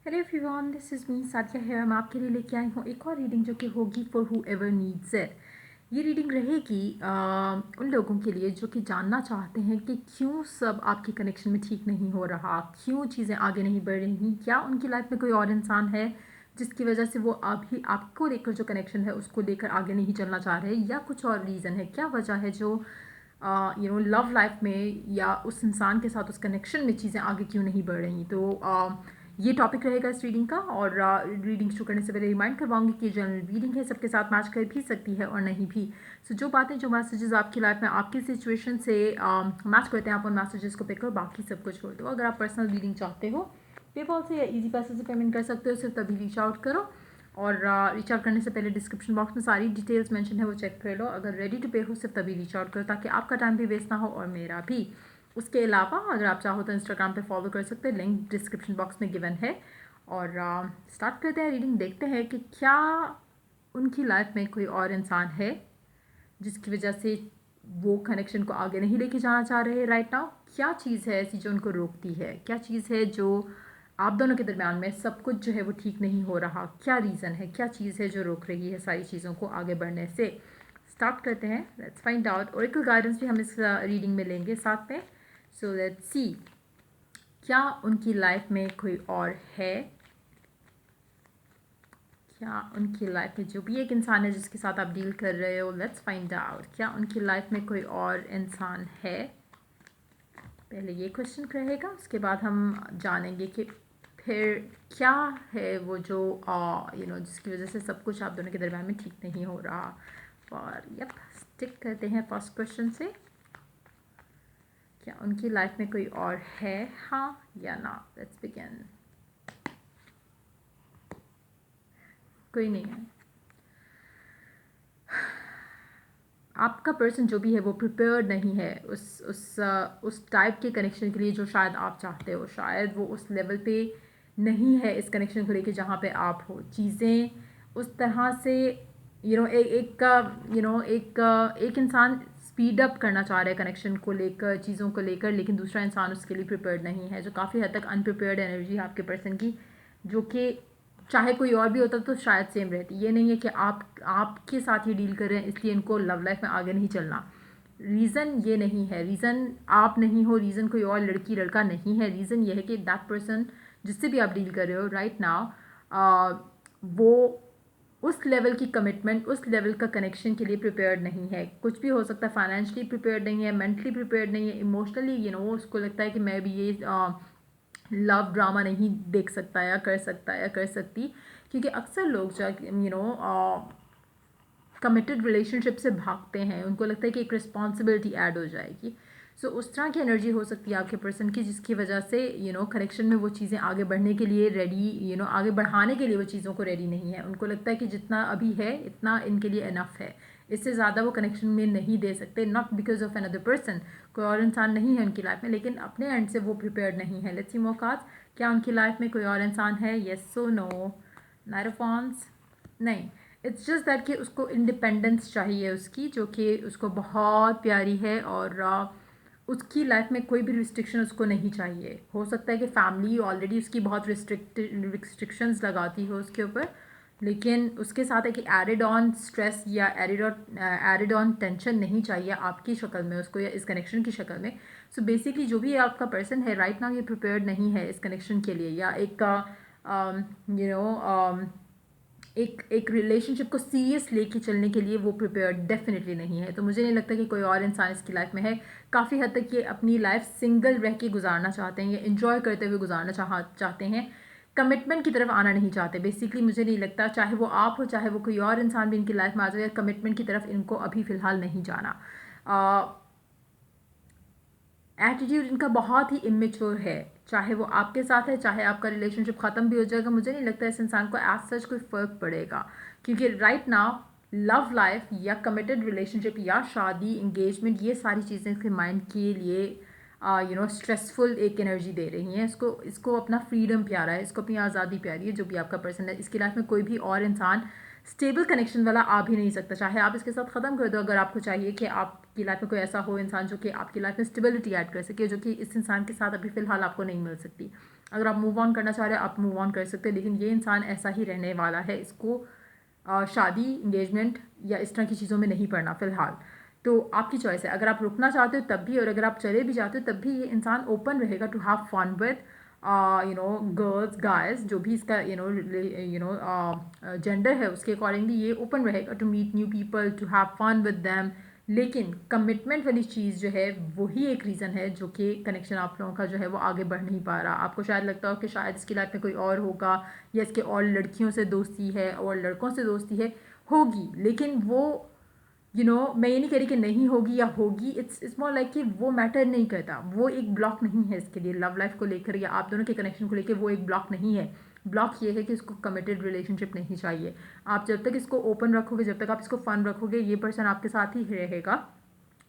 Hello everyone, this is me Sadia है। मैं आपके लिए लेके आई हूँ एक और रीडिंग जो कि होगी for who ever needs it. ये रीडिंग रहेगी उन लोगों के लिए जो कि जानना चाहते हैं कि क्यों सब आपके कनेक्शन में ठीक नहीं हो रहा, क्यों चीज़ें आगे नहीं बढ़ रही, क्या उनकी लाइफ में कोई और इंसान है जिसकी वजह से वो अभी आपको लेकर जो कनेक्शन है उसको लेकर आगे नहीं चलना चाह रहे, या कुछ और रीज़न है, क्या वजह है जो लव लाइफ में या उस इंसान के साथ उस कनेक्शन में चीज़ें आगे क्यों नहीं बढ़ रही। तो ये टॉपिक रहेगा इस रीडिंग का। और रीडिंग शुरू करने से पहले रिमाइंड करवाऊंगी कि जनरल रीडिंग है, सबके साथ मैच कर भी सकती है और नहीं भी। सो जो बातें, जो मैसेजेस आपकी लाइफ में आपकी सिचुएशन से मैच करते हैं, आप उन मैसेजेस को पिक करो, बाकी सब कुछ छोड़ दो। अगर आप पर्सनल रीडिंग चाहते हो पेपॉल से या इजी पैसे से पेमेंट कर सकते हो, सिर्फ तभी रीच आउट करो। और रीच आउट करने से पहले डिस्क्रिप्शन बॉक्स में सारी डिटेल्स मेंशन है, वो चेक कर लो। अगर रेडी टू पे हो सिर्फ तभी रीच आउट करो, ताकि आपका टाइम भी वेस्ट ना हो और मेरा भी। उसके अलावा अगर आप चाहो तो इंस्टाग्राम पे फॉलो कर सकते हैं, लिंक डिस्क्रिप्शन बॉक्स में गिवन है। और स्टार्ट करते हैं रीडिंग। देखते हैं कि क्या उनकी लाइफ में कोई और इंसान है जिसकी वजह से वो कनेक्शन को आगे नहीं लेके जाना चाह रहे राइट नाउ। क्या चीज़ है ऐसी जो उनको रोकती है, क्या चीज़ है जो आप दोनों के दरमियान में सब कुछ जो है वो ठीक नहीं हो रहा, क्या रीज़न है, क्या चीज़ है जो रोक रही है सारी चीज़ों को आगे बढ़ने से। स्टार्ट करते हैं, let's find out. Oracle guidance भी हम इस रीडिंग में लेंगे साथ में। सो लेट्स सी, क्या उनकी लाइफ में कोई और है, क्या उनकी लाइफ में जो भी एक इंसान है जिसके साथ आप डील कर रहे हो, लेट्स फाइंड आउट क्या उनकी लाइफ में कोई और इंसान है। पहले ये क्वेश्चन रहेगा, उसके बाद हम जानेंगे कि फिर क्या है वो जो जिसकी वजह से सब कुछ आप दोनों के दरम्यान में ठीक नहीं हो रहा। और यप, स्टिक करते हैं फर्स्ट क्वेश्चन से। क्या उनकी लाइफ में कोई और है, हाँ या ना। Let's begin. कोई नहीं है। आपका पर्सन जो भी है वो प्रिपेयर्ड नहीं है उस टाइप के कनेक्शन के लिए जो शायद आप चाहते हो। शायद वो उस लेवल पे नहीं है इस कनेक्शन को लेके जहाँ पे आप हो। चीज़ें उस तरह से एक इंसान स्पीड अप करना चाह रहा है कनेक्शन को लेकर, चीज़ों को लेकर, लेकिन दूसरा इंसान उसके लिए प्रिपेयर्ड नहीं है, जो काफ़ी हद तक अनप्रिपेयर्ड एनर्जी है आपके पर्सन की, जो कि चाहे कोई और भी होता तो शायद सेम रहती। ये नहीं है कि आप आपके साथ ही डील कर रहे हैं इसलिए इनको लव लाइफ में आगे नहीं चलना। रीज़न ये नहीं है, रीज़न आप नहीं हो, रीज़न कोई और लड़की लड़का नहीं है। रीज़न ये है कि दैट पर्सन जिससे भी आप डील कर रहे हो राइट नाउ, वो उस लेवल की कमिटमेंट, उस लेवल का कनेक्शन के लिए प्रिपेयर्ड नहीं है। कुछ भी हो सकता है, फाइनेंशियली प्रिपेयर्ड नहीं है, मेंटली प्रिपेयर्ड नहीं है, इमोशनली उसको लगता है कि मैं भी ये लव ड्रामा नहीं देख सकता या कर सकता या कर सकती। क्योंकि अक्सर लोग जो कमिटेड रिलेशनशिप से भागते हैं, उनको लगता है कि एक रिस्पॉन्सिबिलिटी ऐड हो जाएगी। सो उस तरह की एनर्जी हो सकती है आपके पर्सन की, जिसकी वजह से कनेक्शन में वो चीज़ें आगे बढ़ने के लिए रेडी, आगे बढ़ाने के लिए वो चीज़ों को रेडी नहीं है। उनको लगता है कि जितना अभी है इतना इनके लिए इनफ है, इससे ज़्यादा वो कनेक्शन में नहीं दे सकते। Not because of another person, कोई और इंसान नहीं है उनकी लाइफ में, लेकिन अपने एंड से वो प्रिपेयर्ड नहीं है। Let's see more cards. क्या उनकी लाइफ में कोई और इंसान है, yes so no. Knight of wands, नहीं। इट्स जस्ट दैट कि उसको इंडिपेंडेंस चाहिए उसकी, जो कि उसको बहुत प्यारी है। और उसकी लाइफ में कोई भी रिस्ट्रिक्शन उसको नहीं चाहिए। हो सकता है कि फैमिली ऑलरेडी उसकी बहुत रिस्ट्रिक्शंस लगाती हो उसके ऊपर, लेकिन उसके साथ है कि एडिड ऑन स्ट्रेस या एडिड ऑन टेंशन नहीं चाहिए आपकी शक्ल में उसको, या इस कनेक्शन की शक्ल में। सो बेसिकली जो भी आपका पर्सन है राइट नाउ, ये प्रिपेयर्ड नहीं है इस कनेक्शन के लिए, या एक एक रिलेशनशिप को सीरियस लेके चलने के लिए वो प्रिपेयर्ड डेफिनेटली नहीं है। तो मुझे नहीं लगता कि कोई और इंसान इसकी लाइफ में है। काफ़ी हद तक ये अपनी लाइफ सिंगल रह के गुजारना चाहते हैं, या इन्जॉय करते हुए गुजारना चाहते हैं, कमिटमेंट की तरफ आना नहीं चाहते। बेसिकली मुझे नहीं लगता, चाहे वो आप हो चाहे वो कोई और इंसान भी इनकी लाइफ में आ जाए, कमिटमेंट की तरफ इनको अभी फ़िलहाल नहीं जाना। एटीट्यूड इनका बहुत ही इमेच्योर है, चाहे वो आपके साथ है, चाहे आपका रिलेशनशिप ख़त्म भी हो जाएगा, मुझे नहीं लगता इस इंसान को एज सच कोई फ़र्क पड़ेगा। क्योंकि राइट नाउ लव लाइफ या कमिटेड रिलेशनशिप या शादी, इंगेजमेंट, ये सारी चीज़ें इसके माइंड के लिए स्ट्रेसफुल एक एनर्जी दे रही हैं। इसको अपना फ्रीडम प्यारा है, इसको अपनी आज़ादी प्यारी है। जो भी आपका पर्सन है, इसकी लाइफ में कोई भी और इंसान स्टेबल कनेक्शन वाला आ भी नहीं सकता। चाहे आप इसके साथ ख़त्म कर दो, अगर आपको चाहिए कि आपकी लाइफ में कोई ऐसा हो इंसान जो कि आपकी लाइफ में स्टेबिलिटी ऐड कर सके, जो कि इस इंसान के साथ अभी फ़िलहाल आपको नहीं मिल सकती। अगर आप मूव ऑन करना चाह रहे हो आप मूव ऑन कर सकते हैं, लेकिन ये इंसान ऐसा ही रहने वाला है, इसको शादी, इंगेजमेंट या इस तरह की चीज़ों में नहीं पड़ना फ़िलहाल। तो आपकी चॉइस है, अगर आप रुकना चाहते हो तब भी, और अगर आप चले भी जाते हो तब भी ये इंसान ओपन रहेगा to have fun with girls, guys, जो भी इसका जेंडर है उसके अकॉर्डिंगली ये ओपन रहेगा to meet new people, to have fun with them. लेकिन कमिटमेंट वाली चीज़ जो है वही एक रीज़न है जो कि कनेक्शन आप लोगों का जो है वो आगे बढ़ नहीं पा रहा। आपको शायद लगता हो कि शायद इसकी लाइफ में कोई और होगा, या इसके और लड़कियों से दोस्ती है और लड़कों से दोस्ती है, होगी, लेकिन वो मैं ये नहीं कह रही कि नहीं होगी या होगी, इट्स मोर लाइक कि वो मैटर नहीं करता, वो एक ब्लॉक नहीं है इसके लिए। लव लाइफ को लेकर या आप दोनों के कनेक्शन को लेकर वो एक ब्लॉक नहीं है। ब्लॉक ये है कि इसको कमिटेड रिलेशनशिप नहीं चाहिए। आप जब तक इसको ओपन रखोगे, जब तक आप इसको फन रखोगे, ये पर्सन आपके साथ ही रहेगा,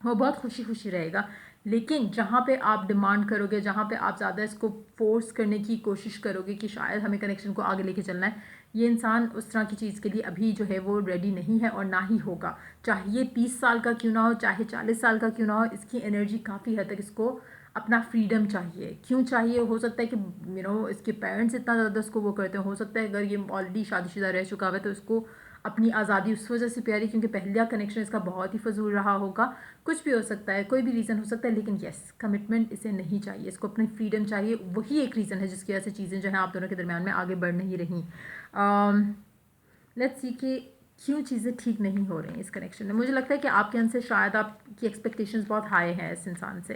वो बहुत खुशी खुशी रहेगा। लेकिन जहाँ पे आप डिमांड करोगे, जहाँ पे आप ज़्यादा इसको फोर्स करने की कोशिश करोगे कि शायद हमें कनेक्शन को आगे लेके चलना है, ये इंसान उस तरह की चीज़ के लिए अभी जो है वो रेडी नहीं है और ना ही होगा। चाहे ये 30 साल का क्यों ना हो, चाहे 40 साल का क्यों ना हो, इसकी एनर्जी काफ़ी हद तक इसको अपना फ्रीडम चाहिए। क्यों चाहिए? हो सकता है कि इसके पेरेंट्स इतना ज़्यादा इसको वो करते हैं, हो सकता है अगर ये ऑलरेडी शादीशुदा रह चुका है तो इसको अपनी आज़ादी उस वजह से प्यारी क्योंकि पहला कनेक्शन इसका बहुत ही फजूल रहा होगा। कुछ भी हो सकता है, कोई भी रीज़न हो सकता है, लेकिन यस, कमिटमेंट इसे नहीं चाहिए, इसको अपनी फ्रीडम चाहिए। वही एक रीज़न है जिसकी वजह से चीज़ें जो हैं आप दोनों के दरमियान में आगे बढ़ नहीं रही। लेट्स सी कि क्यों चीज़ें ठीक नहीं हो रही इस कनेक्शन में। मुझे लगता है कि आपके अंदर से शायद आपकी एक्सपेक्टेशंस बहुत हाई हैं इस इंसान से,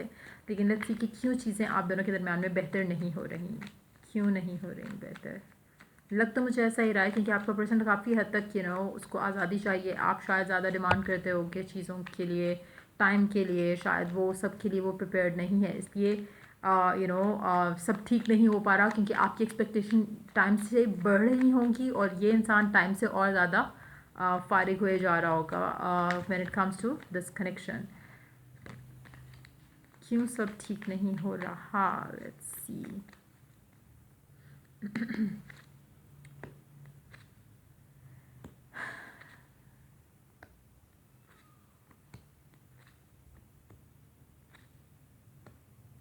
लेकिन लेट्स सी कि क्यों चीज़ें आप दोनों के दरमियान में बेहतर नहीं हो रही, क्यों नहीं हो रही बेहतर। लग तो मुझे ऐसा ही रहा है क्योंकि आपका पर्सन काफ़ी हद तक उसको आज़ादी चाहिए। आप शायद ज़्यादा डिमांड करते होगे चीज़ों के लिए, टाइम के लिए, शायद वो सब के लिए वो प्रिपेयर्ड नहीं है, इसलिए सब ठीक नहीं हो पा रहा क्योंकि आपकी एक्सपेक्टेशन टाइम से बढ़ रही होंगी और ये इंसान टाइम से और ज़्यादा फारिग हुए जा रहा होगा when it comes to this connection. क्यों सब ठीक नहीं हो रहा, लेट्स सी।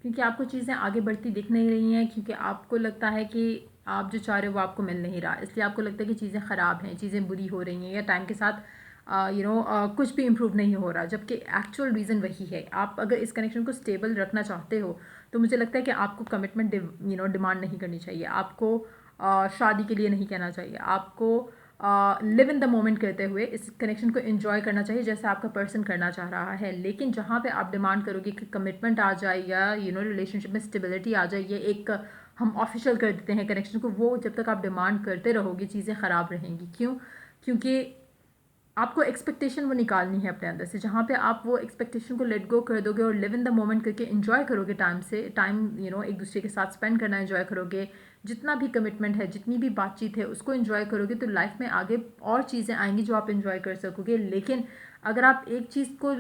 क्योंकि आपको चीज़ें आगे बढ़ती दिख नहीं रही हैं, क्योंकि आपको लगता है कि आप जो चाह रहे हो वो आपको मिल नहीं रहा, इसलिए आपको लगता है कि चीज़ें ख़राब हैं, चीज़ें बुरी हो रही हैं, या टाइम के साथ कुछ भी इम्प्रूव नहीं हो रहा, जबकि एक्चुअल रीज़न वही है। आप अगर इस कनेक्शन को स्टेबल रखना चाहते हो तो मुझे लगता है कि आपको कमिटमेंट डिमांड नहीं करनी चाहिए, आपको शादी के लिए नहीं कहना चाहिए, आपको लिव इन द मोमेंट करते हुए इस कनेक्शन को एंजॉय करना चाहिए जैसे आपका पर्सन करना चाह रहा है। लेकिन जहाँ पे आप डिमांड करोगे कि कमिटमेंट आ जाए या रिलेशनशिप में स्टेबिलिटी आ जाए, ये एक हम ऑफिशियल कर देते हैं कनेक्शन को, वो जब तक आप डिमांड करते रहोगे चीज़ें ख़राब रहेंगी। क्यों? क्योंकि आपको एक्सपेक्टेशन वो निकालनी है अपने अंदर से, जहाँ पे आप वो एक्सपेक्टेशन को लेट गो कर दोगे और लिव इन द मोमेंट करके एंजॉय करोगे टाइम एक दूसरे के साथ स्पेंड करना एंजॉय करोगे, जितना भी कमिटमेंट है, जितनी भी बातचीत है उसको एंजॉय करोगे, तो लाइफ में आगे और चीज़ें आएंगी जो आप एंजॉय कर सकोगे। लेकिन अगर आप एक चीज़ को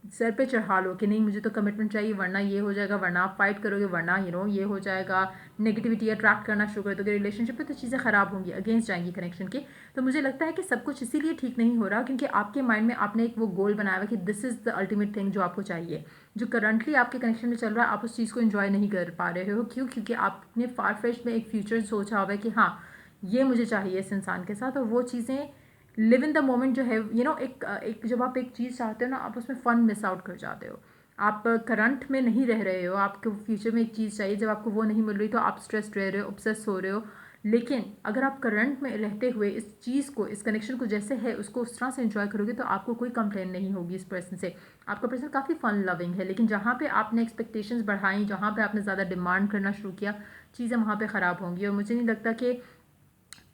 सर पे चढ़ा लो कि नहीं मुझे तो कमिटमेंट चाहिए वरना ये हो जाएगा, वरना आप फाइट करोगे, वरना ये हो जाएगा, नेगेटिविटी अट्रैक्ट करना शुरू कर दोगे रिलेशनशिप में, तो चीज़ें ख़राब होंगी, अगेंस्ट जाएंगी कनेक्शन के। तो मुझे लगता है कि सब कुछ इसीलिए ठीक नहीं हो रहा क्योंकि आपके माइंड में आपने एक वो गोल बनाया हुआ कि this is the ultimate thing जो आपको चाहिए, जो करंटली आपके कनेक्शन में चल रहा है, आप उस चीज़ को एंजॉय नहीं कर पा रहे हो। क्यों? क्योंकि आपने फार फेस्ट में एक फ्यूचर सोचा हुआ है कि हाँ ये मुझे चाहिए इस इंसान के साथ, और वो चीज़ें लिव इन द मोमेंट जो है एक जब आप एक चीज़ चाहते हो ना, आप उसमें फ़न मिस आउट कर जाते हो। आप करंट में नहीं रह रहे हो, आपको फ्यूचर में एक चीज़ चाहिए, जब आपको वो नहीं मिल रही तो आप स्ट्रेस्ड रह रहे हो, ऑब्सेस हो रहे हो। लेकिन अगर आप करंट में रहते हुए इस चीज़ को, इस कनेक्शन को जैसे है उसको उस तरह से एंजॉय करोगे तो आपको कोई कंप्लेन नहीं होगी इस पर्सन से। आपका पर्सन काफ़ी फन लविंग है, लेकिन जहाँ पे आपने एक्सपेक्टेशंस बढ़ाई, जहाँ पे आपने ज़्यादा डिमांड करना शुरू किया, चीज़ें वहाँ पे ख़राब होंगी। और मुझे नहीं लगता कि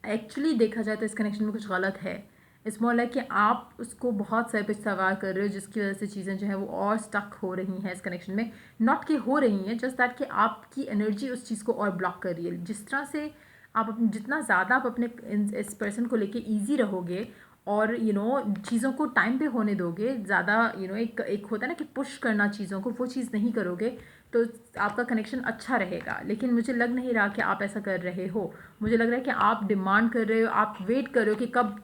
एक्चुअली देखा जाए तो इस कनेक्शन में कुछ गलत है। इट्स मोर लाइक कि आप उसको बहुत सर पे सवार कर रहे हो जिसकी वजह से चीज़ें जो है वो और स्टक हो रही हैं इस कनेक्शन में। नॉट कि हो रही हैं, जस्ट दैट कि आपकी एनर्जी उस चीज़ को और ब्लॉक कर रही है। जिस तरह से आप जितना ज़्यादा आप अपने इस पर्सन को लेके ईजी रहोगे और चीज़ों को टाइम पे होने दोगे, ज़्यादा एक होता है ना कि पुश करना चीज़ों को, वो चीज़ नहीं करोगे तो आपका कनेक्शन अच्छा रहेगा। लेकिन मुझे लग नहीं रहा कि आप ऐसा कर रहे हो। मुझे लग रहा है कि आप डिमांड कर रहे हो, आप वेट कर रहे हो कि कब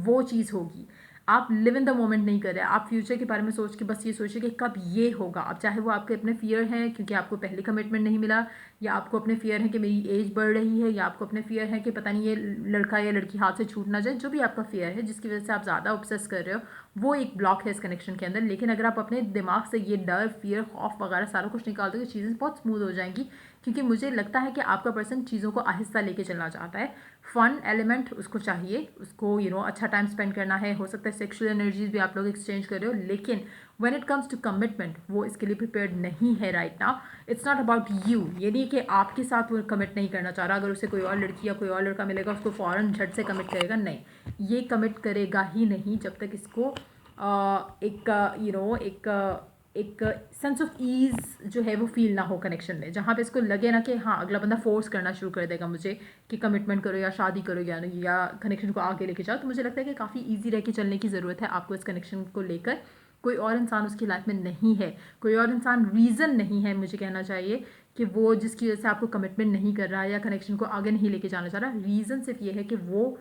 वो चीज़ होगी। आप लिव इन द मोमेंट नहीं कर रहे, आप फ्यूचर के बारे में सोच के बस ये सोचिए कि कब ये होगा। अब चाहे वो आपके अपने फियर हैं क्योंकि आपको पहले कमिटमेंट नहीं मिला, या आपको अपने फियर है कि मेरी एज बढ़ रही है, या आपको अपने फियर है कि पता नहीं ये लड़का या लड़की हाथ से छूट ना जाए, जो भी आपका फियर है जिसकी वजह से आप ज़्यादा ऑब्सेस कर रहे हो, वो एक ब्लॉक है इस कनेक्शन के अंदर। लेकिन अगर आप अपने दिमाग से ये डर, फियर, खौफ वगैरह सारा कुछ निकाल दो तो चीज़ें बहुत स्मूथ हो जाएंगी, क्योंकि मुझे लगता है कि आपका पर्सन चीज़ों को आहिस्ता लेके चलना चाहता है। फन एलिमेंट उसको चाहिए, उसको अच्छा टाइम स्पेंड करना है, हो सकता है सेक्सुअल एनर्जीज भी आप लोग एक्सचेंज कर रहे हो, लेकिन when it comes to commitment वो इसके लिए प्रिपेयर्ड नहीं है right now. It's not about you, ये नहीं कि आपके साथ वो कमिट नहीं करना चाह रहा, अगर उसे कोई और लड़की या कोई और लड़का मिलेगा उसको फ़ौरन झट से कमिट करेगा, नहीं, ये कमिट करेगा ही नहीं जब तक इसको एक एक सेंस ऑफ ईज़ जो है वो फील ना हो कनेक्शन में, जहाँ पे इसको लगे ना कि हाँ अगला बंदा फोर्स करना शुरू कर देगा मुझे कि कमिटमेंट करो या शादी करो या कनेक्शन को आगे लेके जाओ। तो मुझे लगता है कि काफ़ी ईजी रह के चलने की ज़रूरत है आपको इस कनेक्शन को लेकर। कोई और इंसान उसकी लाइफ में नहीं है, कोई और इंसान रीज़न नहीं है, मुझे कहना चाहिए कि वो जिसकी वजह से आपको कमिटमेंट नहीं कर रहा है या कनेक्शन को आगे नहीं लेके जाना चाह रहा। रीज़न सिर्फ ये है कि वो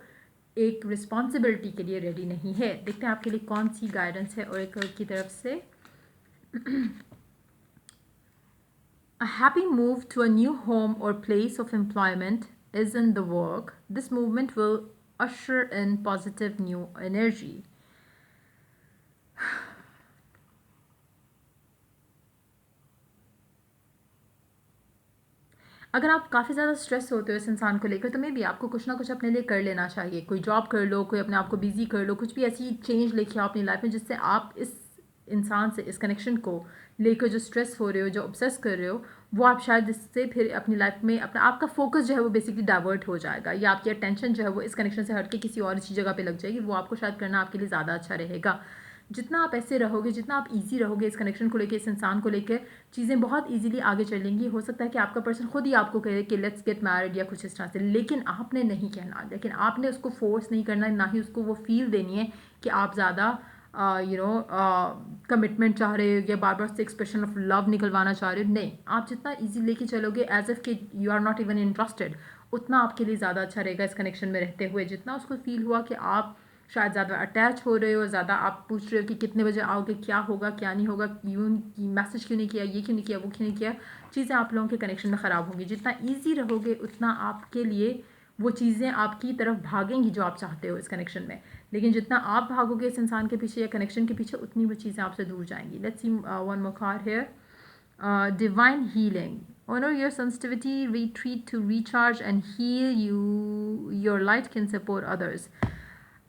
एक रिस्पॉन्सिबिलिटी के लिए रेडी नहीं है। देखते हैं आपके लिए कौन सी गाइडेंस है और एक की तरफ से। A happy move to a new home or place of employment is in the work. This movement will usher in positive new energy. अगर आप काफ़ी ज़्यादा स्ट्रेस होते हो इस इंसान को लेकर तो मे बी आपको कुछ ना कुछ अपने लिए कर लेना चाहिए। कोई जॉब कर लो, कोई अपने आप को बिजी कर लो, कुछ भी ऐसी चेंज लेके आओ अपनी लाइफ में जिससे आप इस इंसान से, इस कनेक्शन को लेकर जो स्ट्रेस हो रहे हो, जो ऑब्सेस कर रहे हो, वो आप शायद इससे फिर अपनी लाइफ में अपना आपका फोकस जो है वो बेसिकली डाइवर्ट हो जाएगा, या आपकी अटेंशन जो है वो इस कनेक्शन से हट के किसी और अच्छी जगह पे लग जाएगी। वो आपको शायद करना आपके लिए ज़्यादा अच्छा रहेगा। जितना आप ऐसे रहोगे, जितना आप इजी रहोगे इस कनेक्शन को लेकर, इस इंसान को लेकर, चीज़ें बहुत इजीली आगे चलेंगी। हो सकता है कि आपका पर्सन खुद ही आपको कहे कि लेट्स गेट मैरिड या कुछ इस तरह से, लेकिन आपने नहीं कहना, लेकिन आपने उसको फोर्स नहीं करना, ना ही उसको वो फील देनी है कि आप ज़्यादा कमिटमेंट चाह रहे हो या बार बार से एक्सप्रेशन ऑफ लव निकलवाना चाह रहे हो। नहीं, आप जितना ईजी लेके चलोगे एज इफ कि you are not even interested, उतना आपके लिए ज़्यादा अच्छा रहेगा इस कनेक्शन में रहते हुए। जितना उसको फील हुआ कि आप शायद ज़्यादा अटैच हो रहे हो, ज़्यादा आप पूछ रहे हो कि कितने बजे आओगे, क्या होगा क्या नहीं होगा, क्यों मैसेज क्यों नहीं किया, ये क्यों नहीं किया, वो क्यों नहीं किया, चीज़ें आप लोगों के कनेक्शन में ख़राब होंगी। जितना ईजी रहोगे उतना आपके लिए वो चीज़ें आपकी तरफ भागेंगी जो आप चाहते हो इस कनेक्शन में। लेकिन जितना आप भागोगे इस इंसान के पीछे या कनेक्शन के पीछे, उतनी वो चीज़ें आपसे दूर जाएंगी। Let's see one more card here. Divine healing. Honor your sensitivity, retreat to recharge and heal you. Your light can support others.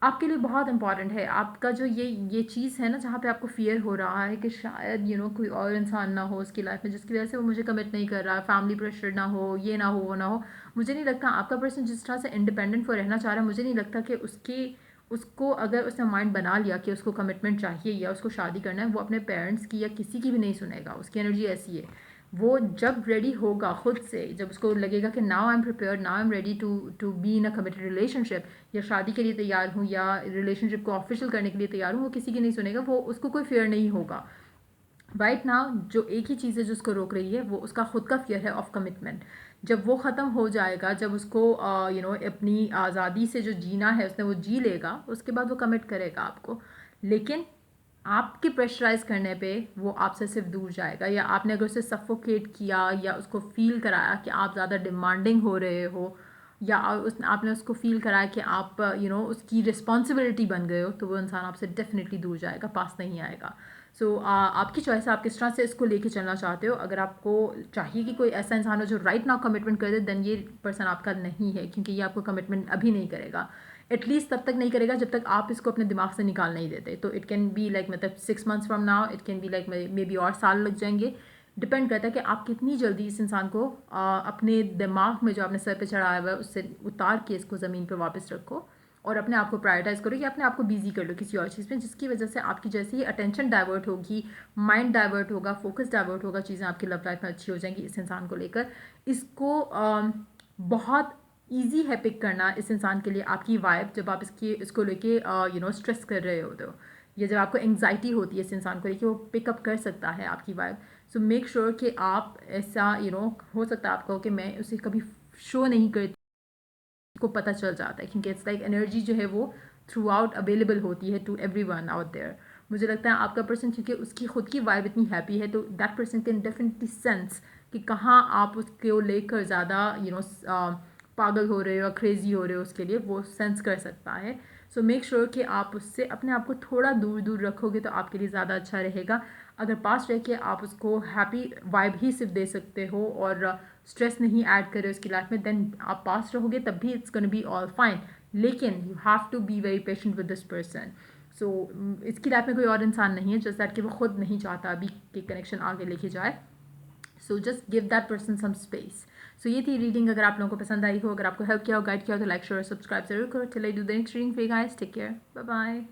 आपके लिए बहुत इंपॉर्टेंट है आपका जो ये चीज़ है ना, जहाँ पे आपको फियर हो रहा है कि शायद कोई और इंसान ना हो उसकी लाइफ में जिसकी वजह से वो मुझे कमिट नहीं कर रहा, फैमिली प्रेशर ना हो, ये ना हो, वो ना हो। मुझे नहीं लगता आपका पर्सन जिस तरह से इंडिपेंडेंट वो रहना चाह रहा है, मुझे नहीं लगता कि उसको अगर उसने माइंड बना लिया कि उसको कमिटमेंट चाहिए या उसको शादी करना है, वो अपने पेरेंट्स की या किसी की भी नहीं सुनेगा। उसकी एनर्जी ऐसी है। वो जब रेडी होगा खुद से, जब उसको लगेगा कि now I am prepared, now I am ready to be in a committed relationship, या शादी के लिए तैयार हूँ या रिलेशनशिप को ऑफिशियल करने के लिए तैयार हूँ, वो किसी की नहीं सुनेगा। वो उसको कोई फियर नहीं होगा। राइट नाउ जो एक ही चीज़ है जो उसको रोक रही है वो उसका खुद का फियर है ऑफ कमिटमेंट। जब वो ख़त्म हो जाएगा, जब उसको अपनी आज़ादी से जो जीना है उसने वो जी लेगा, उसके बाद वो कमिट करेगा आपको। लेकिन आपके प्रेशराइज करने पे वो आपसे सिर्फ दूर जाएगा, या आपने अगर उसे सफोकेट किया या उसको फील कराया कि आप ज़्यादा डिमांडिंग हो रहे हो, या आपने उसको फील कराया कि आप उसकी रिस्पॉन्सिबिलिटी बन गए हो, तो वो इंसान आपसे डेफिनेटली दूर जाएगा, पास नहीं आएगा। सो आपकी चॉइस है आप किस तरह से इसको लेके चलना चाहते हो। अगर आपको चाहिए कि कोई ऐसा इंसान हो जो राइट नाउ कमिटमेंट कर दे, देन ये पर्सन आपका नहीं है, क्योंकि ये आपको कमिटमेंट अभी नहीं करेगा। एटलीस्ट तब तक नहीं करेगा जब तक आप इसको अपने दिमाग से निकाल नहीं देते। तो इट कैन बी लाइक मतलब 6 months from now, it can be like may be और साल लग जाएंगे। डिपेंड करता है कि आप कितनी जल्दी इस इंसान को अपने दिमाग में जो आपने सर पे चढ़ाया हुआ है उससे उतार के इसको ज़मीन पे वापस रखो, और अपने आप को प्रायोरिटाइज़ करो या अपने आप को बिजी कर लो किसी और चीज़ में, जिसकी वजह से आपकी जैसे ही अटेंशन डाइवर्ट होगी, माइंड डाइवर्ट होगा, फोकस डाइवर्ट होगा, चीज़ें आपकी लव लाइफ में अच्छी हो जाएंगी इस इंसान को लेकर। इसको बहुत ईजी है पिक करना इस इंसान के लिए आपकी वाइब, जब आप इसको लेके स्ट्रेस कर रहे होते हो, या जब आपको एंग्जाइटी होती है इस इंसान को लेके, वो पिकअप कर सकता है आपकी वाइब। सो मेक श्योर कि आप ऐसा हो सकता है आपको कि मैं उसे कभी शो नहीं करती, को पता चल जाता है, क्योंकि इट्स लाइक एनर्जी जो है वो थ्रू आउट अवेलेबल होती है टू एवरीवन आउट देयर। मुझे लगता है आपका पर्सन, क्योंकि उसकी खुद की वाइब इतनी हैप्पी है, तो that person can definitely sense कि कहाँ आप उसको लेकर ज़्यादा पागल हो रहे हो या क्रेजी हो रहे हो, उसके लिए वो सेंस कर सकता है। सो मेक श्योर कि आप उससे अपने आप को थोड़ा दूर दूर रखोगे तो आपके लिए ज़्यादा अच्छा रहेगा। अगर पास रह के आप उसको हैप्पी वाइब ही सिर्फ दे सकते हो और स्ट्रेस नहीं ऐड करे उसकी लाइफ में, देन आप पास रहोगे तब भी it's gonna be all fine. लेकिन you have to be very patient with this person. So इसकी लाइफ में कोई और इंसान नहीं है, जस्ट दैट कि वो खुद नहीं चाहता अभी कि कनेक्शन आगे लेके जाए। So just give that person some space. So ये थी रीडिंग। अगर आप लोगों को पसंद आई हो, अगर आपको हेल्प किया हो, गाइड किया हो, तो लाइक शेयर और सब्सक्राइब जरूर करो। चलिए do the next reading for you guys. Take care, bye bye.